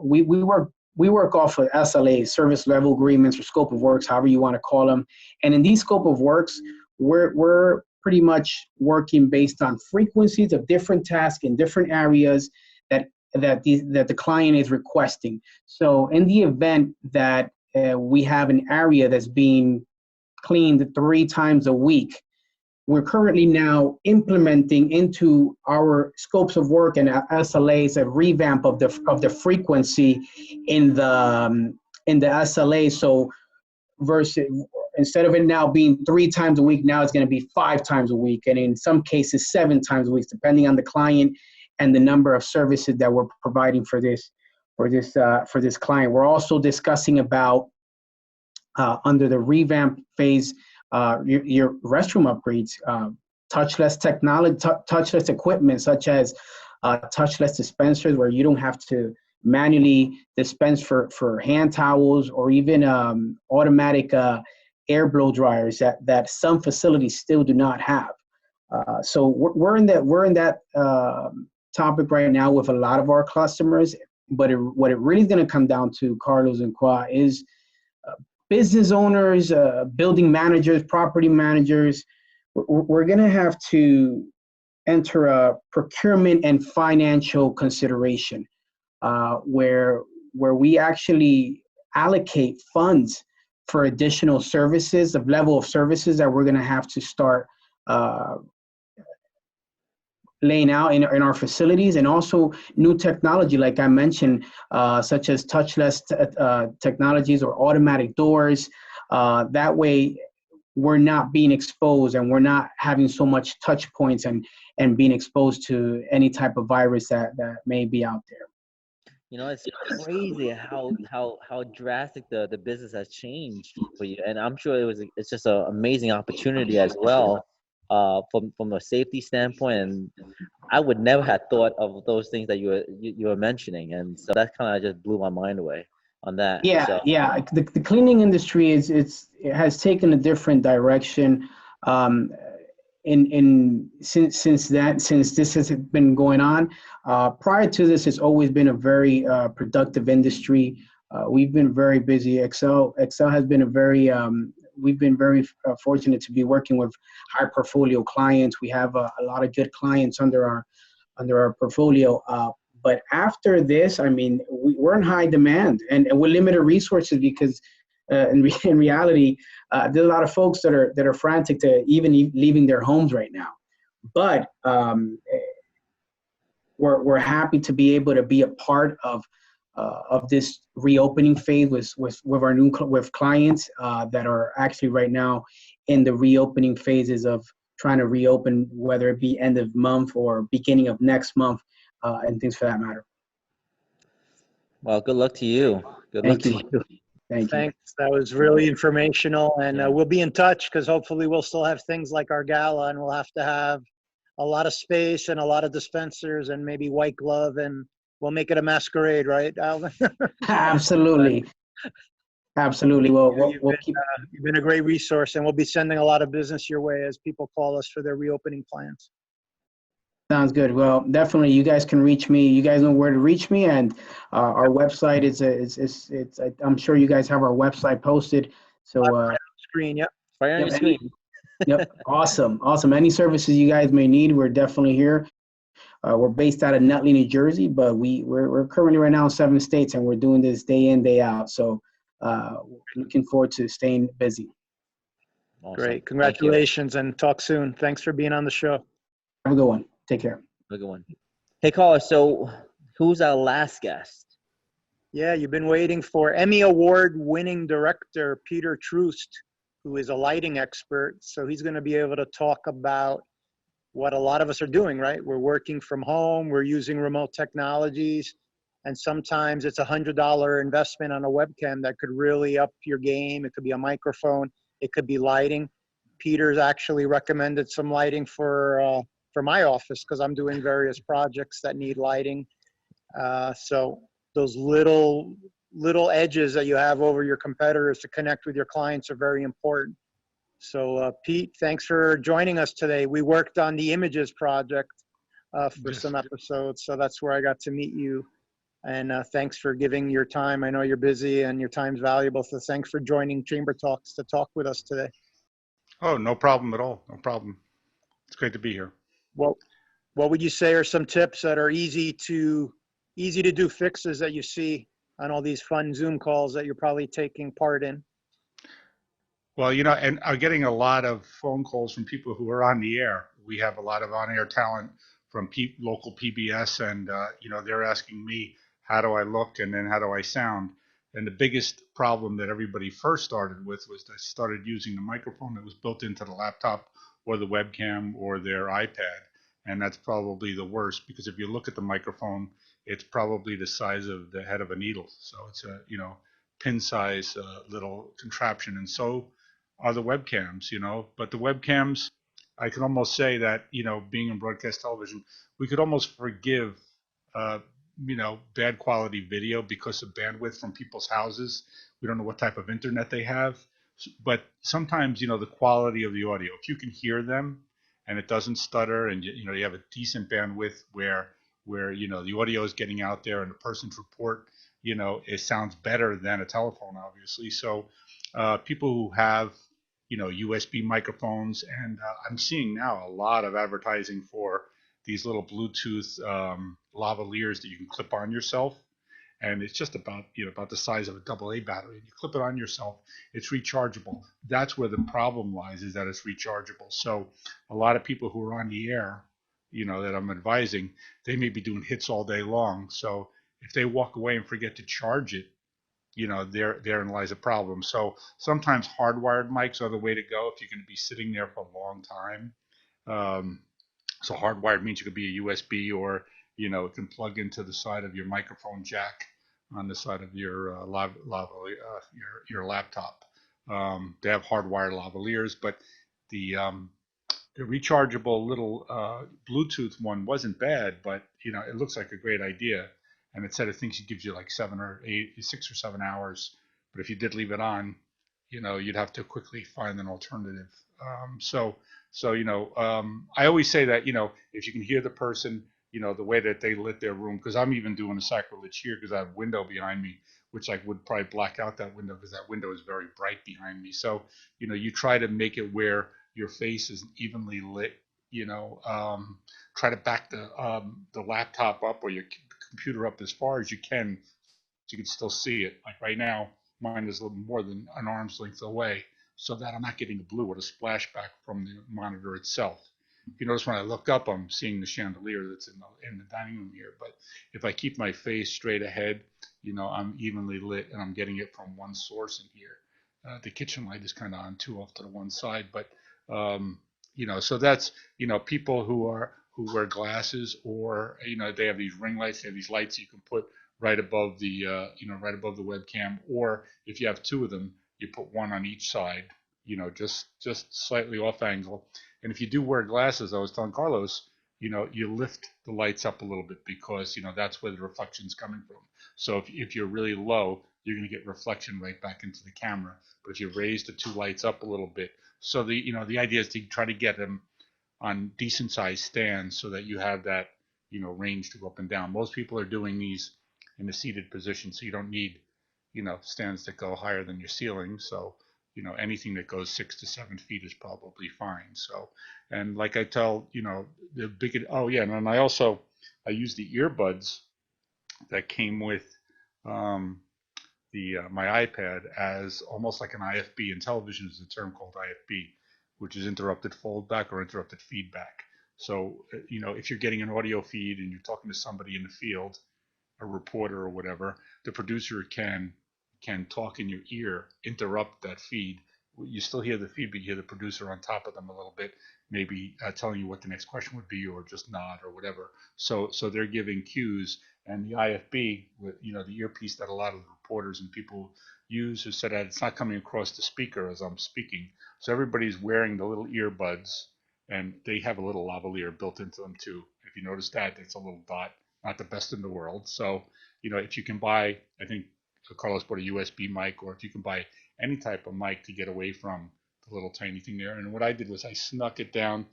we work off of SLAs, service level agreements, or scope of works, however you want to call them. And in these scope of works, we're pretty much working based on frequencies of different tasks in different areas that the client is requesting. So in the event that we have an area that's being cleaned 3 times a week, we're currently now implementing into our scopes of work and SLAs a revamp of the frequency in the SLA. So instead of it now being 3 times a week, now it's going to be 5 times a week, and in some cases 7 times a week, depending on the client and the number of services that we're providing for this client. We're also discussing about under the revamp phase, your restroom upgrades, touchless technology, touchless equipment such as touchless dispensers, where you don't have to manually dispense for hand towels, or even automatic air blow dryers that some facilities still do not have. So we're in that topic right now with a lot of our customers. But what it really is going to come down to, Carlos and Kwa, is business owners, building managers, property managers. We're going to have to enter a procurement and financial consideration where we actually allocate funds for additional services, the level of services that we're going to have to start laying out in our facilities, and also new technology, like I mentioned, such as touchless technologies or automatic doors. That way, we're not being exposed, and we're not having so much touch points and being exposed to any type of virus that may be out there. You know, it's crazy how drastic the business has changed for you, and I'm sure it's just an amazing opportunity as well, from a safety standpoint. And I would never have thought of those things that you were mentioning, and so that kind of just blew my mind away on that. Yeah, so. yeah. The cleaning industry it has taken a different direction. Since this has been going on. Prior to this, it's always been a very productive industry. We've been very busy. Excel has been we've been very fortunate to be working with high portfolio clients. We have a lot of good clients under our portfolio. But after this, I mean, we're in high demand, and we're limited resources because in reality, there's a lot of folks that are frantic to even leaving their homes right now. But we're happy to be able to be a part of this reopening phase with clients that are actually right now in the reopening phases of trying to reopen, whether it be end of month or beginning of next month, and things for that matter. Well, good luck to you. Thank you. Thank you. Thanks. That was really informational, and we'll be in touch, because hopefully we'll still have things like our gala, and we'll have to have a lot of space and a lot of dispensers and maybe white glove, and we'll make it a masquerade, right, Alvin? Absolutely. Absolutely. Well, you've been a great resource, and we'll be sending a lot of business your way as people call us for their reopening plans. Sounds good. Well, definitely, you guys can reach me. You guys know where to reach me, and our website is I'm sure you guys have our website posted. So right on the screen, yep. Right on your screen. Yep. Awesome. Any services you guys may need, we're definitely here. We're based out of Nutley, New Jersey, but we're currently right now in 7 states, and we're doing this day in, day out. So looking forward to staying busy. Awesome. Great. Congratulations, and talk soon. Thanks for being on the show. Have a good one. Take care. Have a good one. Hey, caller, so who's our last guest? Yeah, you've been waiting for Emmy Award-winning director Peter Troost, who is a lighting expert. So he's going to be able to talk about what a lot of us are doing, right? We're working from home, we're using remote technologies, and sometimes it's $100 investment on a webcam that could really up your game. It could be a microphone, it could be lighting. Peter's actually recommended some lighting for for my office because I'm doing various projects that need lighting. So those little edges that you have over your competitors to connect with your clients are very important. So Pete, thanks for joining us today. We worked on the images project for some episodes, so that's where I got to meet you. And thanks for giving your time. I know you're busy and your time's valuable, so thanks for joining Chamber Talks to talk with us today. Oh, no problem at all. No problem. It's great to be here. Well, what would you say are some tips that are easy to do fixes that you see on all these fun Zoom calls that you're probably taking part in? Well, and I'm getting a lot of phone calls from people who are on the air. We have a lot of on-air talent from local PBS, and they're asking me, how do I look, and then how do I sound? And the biggest problem that everybody first started with was they started using the microphone that was built into the laptop or the webcam or their iPad, and that's probably the worst, because if you look at the microphone, it's probably the size of the head of a needle. So it's a pin size little contraption, and so are the webcams, but the webcams, I can almost say that, being in broadcast television, we could almost forgive, bad quality video because of bandwidth from people's houses. We don't know what type of internet they have, but sometimes, the quality of the audio, if you can hear them and it doesn't stutter, and you have a decent bandwidth where the audio is getting out there and the person's report, it sounds better than a telephone, obviously. So people who have USB microphones, and I'm seeing now a lot of advertising for these little Bluetooth lavaliers that you can clip on yourself, and it's just about the size of a AA battery. You clip it on yourself, it's rechargeable. That's where the problem lies, is that it's rechargeable. So a lot of people who are on the air, that I'm advising, they may be doing hits all day long. So if they walk away and forget to charge it, therein lies a problem. So sometimes hardwired mics are the way to go if you're going to be sitting there for a long time. So hardwired means you could be a USB, or it can plug into the side of your microphone jack on the side of your your laptop. They have hardwired lavaliers, but the rechargeable little Bluetooth one wasn't bad, but it looks like a great idea. And it said it thinks it gives you like 6 or 7 hours. But if you did leave it on, you'd have to quickly find an alternative. I always say that, if you can hear the person, the way that they lit their room, because I'm even doing a sacrilege here because I have a window behind me, which I would probably black out that window because that window is very bright behind me. So, you try to make it where your face is evenly lit, try to back the laptop up or your computer up as far as you can so you can still see it. Like right now, mine is a little more than an arm's length away, so that I'm not getting the blue or the splashback from the monitor itself. If you notice, when I look up, I'm seeing the chandelier that's in the dining room here. But if I keep my face straight ahead, I'm evenly lit and I'm getting it from one source in here. The kitchen light is kind of on too off to the one side, but so that's people who wear glasses, or they have these ring lights. They have these lights you can put right above the right above the webcam, or if you have two of them, you put one on each side, just slightly off angle. And if you do wear glasses, I was telling Carlos, you lift the lights up a little bit, because that's where the reflection's coming from. So if you're really low, you're going to get reflection right back into the camera. But if you raise the two lights up a little bit, so the idea is to try to get them on decent sized stands so that you have that range to go up and down. Most people are doing these in a seated position, so you don't need stands that go higher than your ceiling. So anything that goes 6 to 7 feet is probably fine. So, and like I tell the big, and I use the earbuds that came with my iPad as almost like an IFB. In television is a term called IFB, which is interrupted foldback or interrupted feedback. So if you're getting an audio feed and you're talking to somebody in the field, a reporter or whatever, the producer can talk in your ear, interrupt that feed. You still hear the feed, but you hear the producer on top of them a little bit, maybe telling you what the next question would be, or just nod or whatever. So they're giving cues. And the IFB, the earpiece that a lot of reporters and people use, who said that it's not coming across the speaker as I'm speaking. So everybody's wearing the little earbuds, and they have a little lavalier built into them too. If you notice that, it's a little dot, not the best in the world. So, if you can buy, I think Carlos bought a USB mic, or if you can buy any type of mic to get away from the little tiny thing there. And what I did was I snuck it down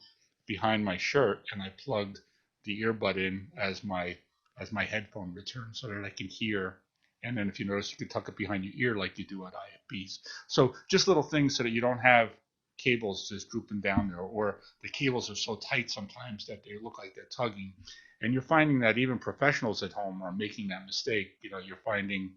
behind my shirt and I plugged the earbud in as my headphone return so that I can hear. And then if you notice, you can tuck it behind your ear like you do at IFBs. So just little things so that you don't have cables just drooping down there, or the cables are so tight sometimes that they look like they're tugging. And you're finding that even professionals at home are making that mistake. You're finding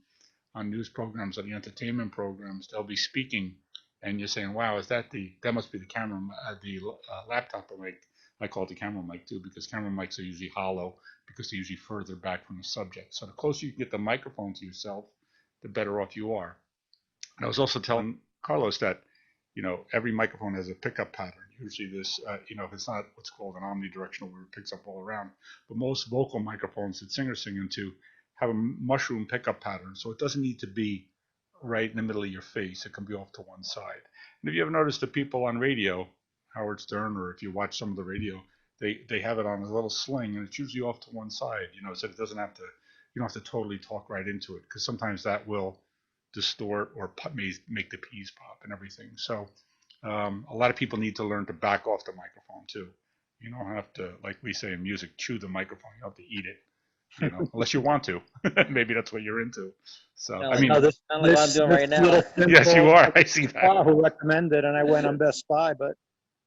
on news programs, on the entertainment programs, they'll be speaking, and you're saying, "Wow, that must be the camera, the laptop mic." I call it the camera mic too, because camera mics are usually hollow because they're usually further back from the subject. So the closer you can get the microphone to yourself, the better off you are. And I was also telling Carlos that, every microphone has a pickup pattern. Usually this, if it's not what's called an omnidirectional where it picks up all around, but most vocal microphones that singers sing into have a mushroom pickup pattern. So it doesn't need to be right in the middle of your face. It can be off to one side. And if you ever noticed the people on radio, Howard Stern, or if you watch some of the radio, they have it on a little sling, and it's usually off to one side, so it doesn't have to, you don't have to totally talk right into it, because sometimes that will distort or make the P's pop and everything. So a lot of people need to learn to back off the microphone too. You don't have to, like we say in music, chew the microphone. You don't have to eat it, unless you want to. Maybe that's what you're into. So I mean, this what I'm doing right now. little yes, you are. I see that. Who recommended, and I went on Best Buy, but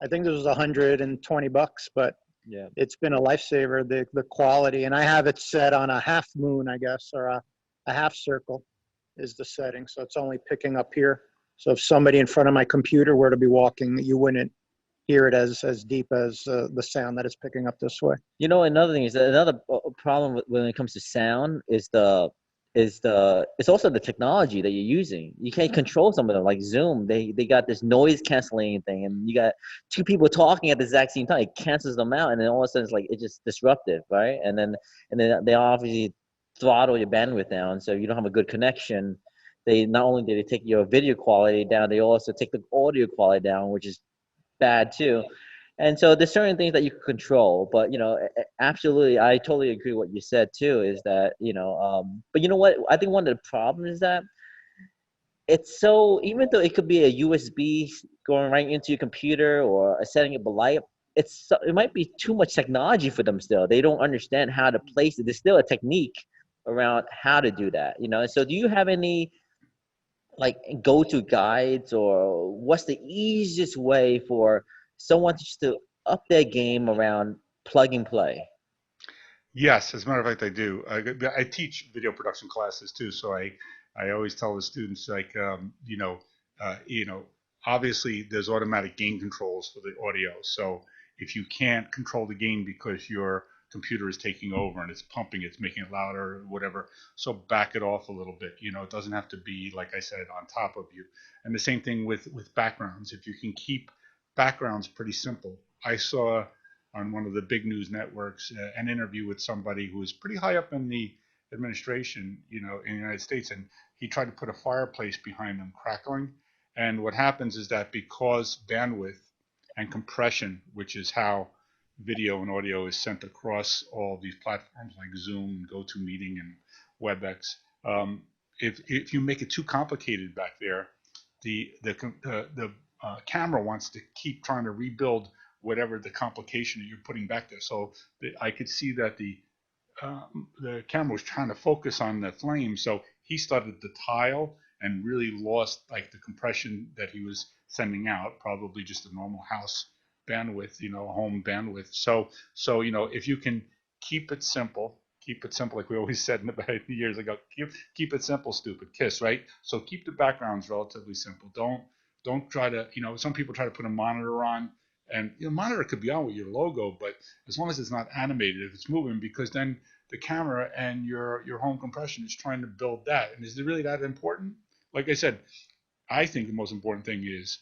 I think this was $120, but Yeah. it's been a lifesaver, the quality. And I have it set on a half moon, I guess, or a half circle is the setting. So it's only picking up here. So if somebody in front of my computer were to be walking, you wouldn't hear it as deep as the sound that it's picking up this way. Another thing is that another problem when it comes to sound is it's also the technology that you're using. You can't control some of them, like Zoom. They got this noise canceling thing, and you got two people talking at the exact same time. It cancels them out, and then all of a sudden it's just disruptive, right? And then they obviously throttle your bandwidth down, so you don't have a good connection. They not only do they take your video quality down, they also take the audio quality down, which is bad too. And so there's certain things that you can control, but absolutely, I totally agree what you said too. Is that but you know what? I think one of the problems is that it's so, even though it could be a USB going right into your computer or setting up a light, it might be too much technology for them still. They don't understand how to place it. There's still a technique around how to do that. And so do you have any like go-to guides, or what's the easiest way for someone just to up their game around plug and play? Yes, as a matter of fact, I do. I teach video production classes too, so I always tell the students, like, obviously there's automatic gain controls for the audio. So if you can't control the gain because your computer is taking over and it's pumping, it's making it louder or whatever, so back it off a little bit. It doesn't have to be, like I said, on top of you. And the same thing with backgrounds. If you can keep backgrounds pretty simple. I saw on one of the big news networks an interview with somebody who was pretty high up in the administration, in the United States, and he tried to put a fireplace behind them crackling. And what happens is that because bandwidth and compression, which is how video and audio is sent across all these platforms like Zoom, GoToMeeting, and WebEx, if you make it too complicated back there, the camera wants to keep trying to rebuild whatever the complication that you're putting back there. So I could see that the camera was trying to focus on the flame, so he started to tile and really lost like the compression that he was sending out, probably just a normal house bandwidth, home bandwidth. So if you can keep it simple, like we always said about years ago, keep it simple, stupid kiss, right? So keep the backgrounds relatively simple. Don't try to, some people try to put a monitor on, and monitor could be on with your logo, but as long as it's not animated, if it's moving, because then the camera and your home compression is trying to build that. And is it really that important? Like I said, I think the most important thing is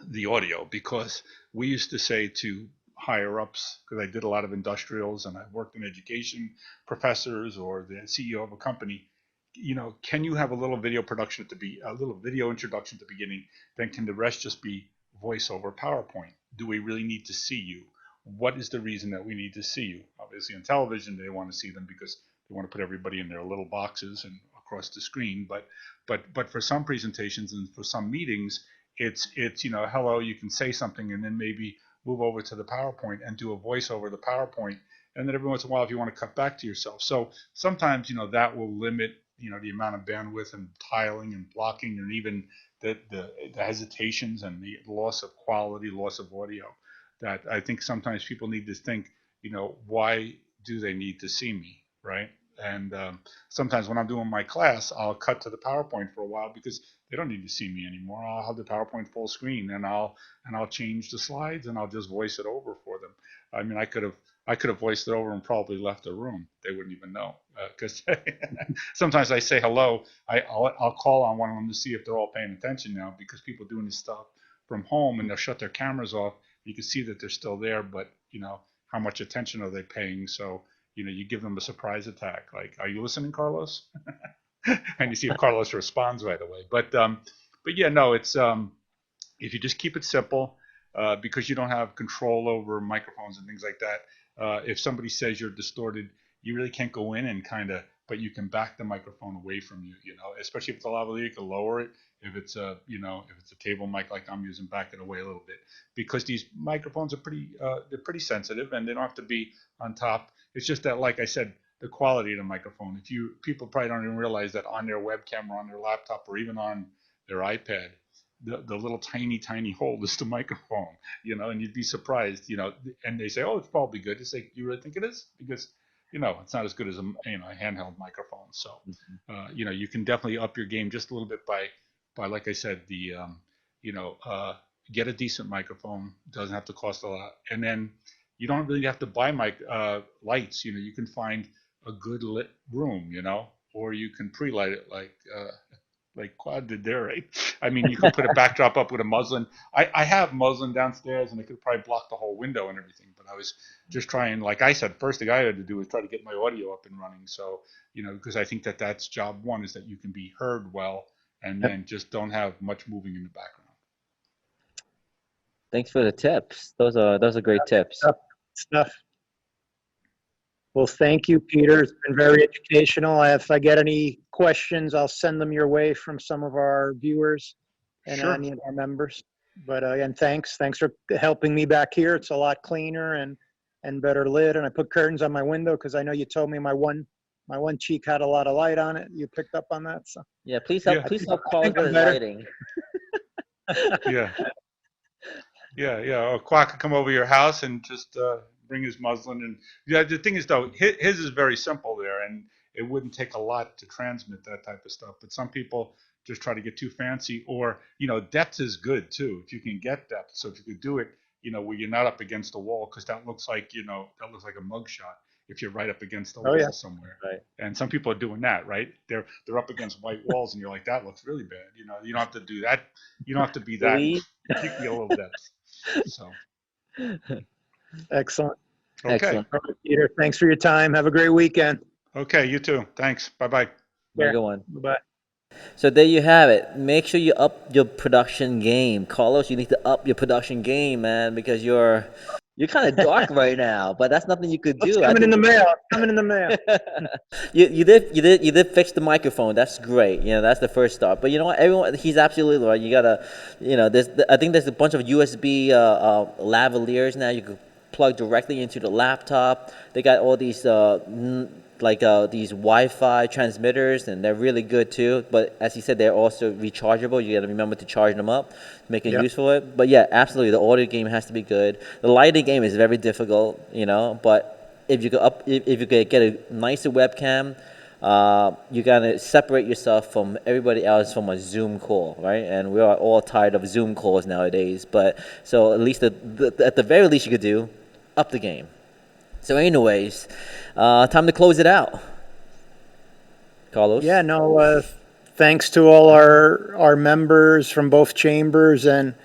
the audio, because we used to say to higher ups, because I did a lot of industrials and I worked in education, professors or the CEO of a company, can you have a little video production a little video introduction at the beginning? Then can the rest just be voice over PowerPoint? do we really need to see you? What is the reason that we need to see you? Obviously, on television, they want to see them because they want to put everybody in their little boxes and across the screen. But for some presentations and for some meetings, it's hello, you can say something and then maybe move over to the PowerPoint and do a voice over the PowerPoint. And then every once in a while, if you want to cut back to yourself. So sometimes, that will limit, the amount of bandwidth and tiling and blocking and even the hesitations and the loss of quality, loss of audio, that I think sometimes people need to think, why do they need to see me, right? And sometimes when I'm doing my class, I'll cut to the PowerPoint for a while because they don't need to see me anymore. I'll have the PowerPoint full screen and I'll change the slides and I'll just voice it over for them. I mean, I could have voiced it over and probably left the room. They wouldn't even know because sometimes I say hello. I'll call on one of them to see if they're all paying attention now because people doing this stuff from home and they'll shut their cameras off. You can see that they're still there, but how much attention are they paying? So you give them a surprise attack, like, "Are you listening, Carlos?" And you see if Carlos responds right away. But yeah, no, it's if you just keep it simple, because you don't have control over microphones and things like that. If somebody says you're distorted, you really can't go in and but you can back the microphone away from you. Especially if it's a lavalier, you can lower it. If it's a table mic like I'm using, back it away a little bit, because these microphones are they're pretty sensitive and they don't have to be on top. It's just that, like I said, the quality of the microphone. People probably don't even realize that on their webcam or on their laptop or even on their iPad, the little tiny hole is the microphone, and you'd be surprised, and they say, "Oh, it's probably good." It's like, you really think it is? Because, it's not as good as a handheld microphone. So, you can definitely up your game just a little bit by like I said, get a decent microphone. It doesn't have to cost a lot. And then you don't really have to buy lights. You can find a good lit room, or you can pre-light it like Quad did there, right? I mean, you could put a backdrop up with a muslin. I have muslin downstairs, and I could probably block the whole window and everything. But I was just trying, like I said, first thing I had to do was try to get my audio up and running. So, because I think that's job one, is that you can be heard well, and then just don't have much moving in the background. Thanks for the tips. Those are great tips. Stuff. Well, thank you, Peter. It's been very educational. If I get any questions, I'll send them your way from some of our viewers and Sure. any of our members. But again, thanks for helping me back here. It's a lot cleaner and better lit. And I put curtains on my window because I know you told me my one cheek had a lot of light on it. You picked up on that, so Yeah, please help Carlos with his lighting. Yeah. Or Quack could come over your house and just bring his muslin. And yeah, the thing is, though, his is very simple there, and it wouldn't take a lot to transmit that type of stuff. But some people just try to get too fancy, or depth is good too if you can get depth. So if you could do it, where you're not up against the wall, because that looks like a mugshot if you're right up against the wall somewhere. Right. And some people are doing that, right? They're up against white walls, and you're like, that looks really bad. You don't have to do that. You don't have to be that. You can get a little depth. So. Excellent. Okay. Excellent. All right, Peter, thanks for your time. Have a great weekend. Okay, you too. Thanks. Bye-bye. Have a good one. Bye. So there you have it. Make sure you up your production game. Carlos, you need to up your production game, man, because you're kind of dark right now, but that's nothing you could do. It's coming in the mail. Coming in the mail. You did fix the microphone. That's great. That's the first start. But you know what? He's absolutely right. You gotta, I think there's a bunch of USB lavaliers now. You can plug directly into the laptop. They got all these these Wi-Fi transmitters, and they're really good too. But as he said, they're also rechargeable. You got to remember to charge them up, making use for it. But yeah, absolutely, the audio game has to be good. The lighting game is very difficult, But if you could get a nicer webcam, you gotta separate yourself from everybody else from a Zoom call, right? And we are all tired of Zoom calls nowadays. But so at least at the very least you could do, up the game. So anyways, time to close it out. Carlos? Yeah, no, thanks to all our members from both chambers, and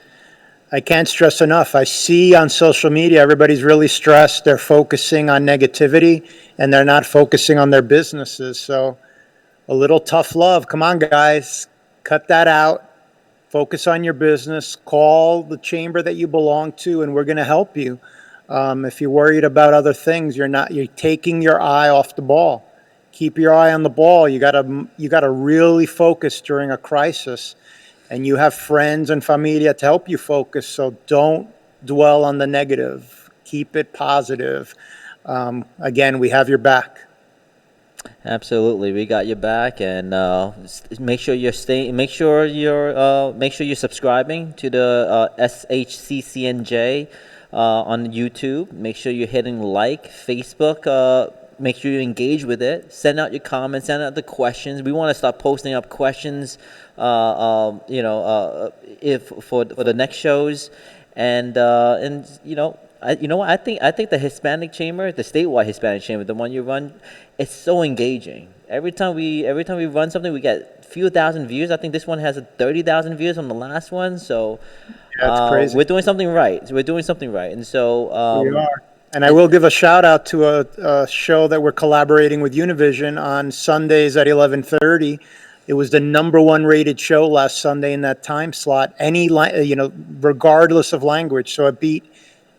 I can't stress enough. I see on social media everybody's really stressed. They're focusing on negativity, and they're not focusing on their businesses. So a little tough love. Come on, guys. Cut that out. Focus on your business. Call the chamber that you belong to, and we're going to help you. If you're worried about other things, you're taking your eye off the ball. Keep your eye on the ball. You gotta really focus during a crisis, and you have friends and familia to help you focus. So don't dwell on the negative. Keep it positive. Again, we have your back. Absolutely, we got your back, and make sure you're subscribing to the SHCCNJ on YouTube. Make sure you're hitting like. Facebook, make sure you engage with it. Send out your comments. Send out the questions. We want to start posting up questions, if for the next shows, and I think the Hispanic Chamber, the statewide Hispanic Chamber, the one you run, it's so engaging. Every time we run something, we get a few thousand views. I think this one has 30,000 views on the last one. So That's crazy. we're doing something right. And so We are. And I will give a shout out to a show that we're collaborating with Univision on Sundays at 11:30. It was the #1 rated show last Sunday in that time slot. Regardless of language. So it beat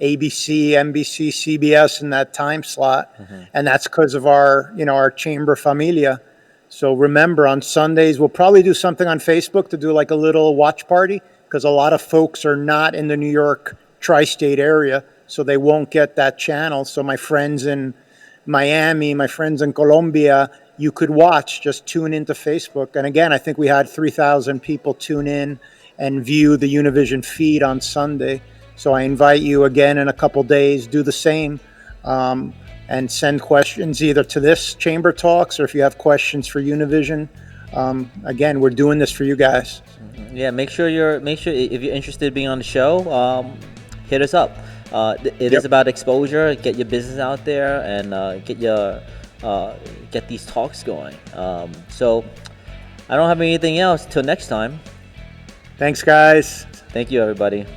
ABC, NBC, CBS in that time slot, and that's because of our chamber familia. So remember, on Sundays we'll probably do something on Facebook to do like a little watch party, because a lot of folks are not in the New York tri-state area, so they won't get that channel. So my friends in Miami, my friends in Colombia, you could watch. Just tune into Facebook. And again, I think we had 3,000 people tune in and view the Univision feed on Sunday. So I invite you again in a couple days, do the same, and send questions either to this Chamber Talks, or if you have questions for Univision. Again, we're doing this for you guys. Yeah, make sure if you're interested in being on the show, hit us up. It is about exposure. Get your business out there and get these talks going. So I don't have anything else. Till next time. Thanks, guys. Thank you, everybody.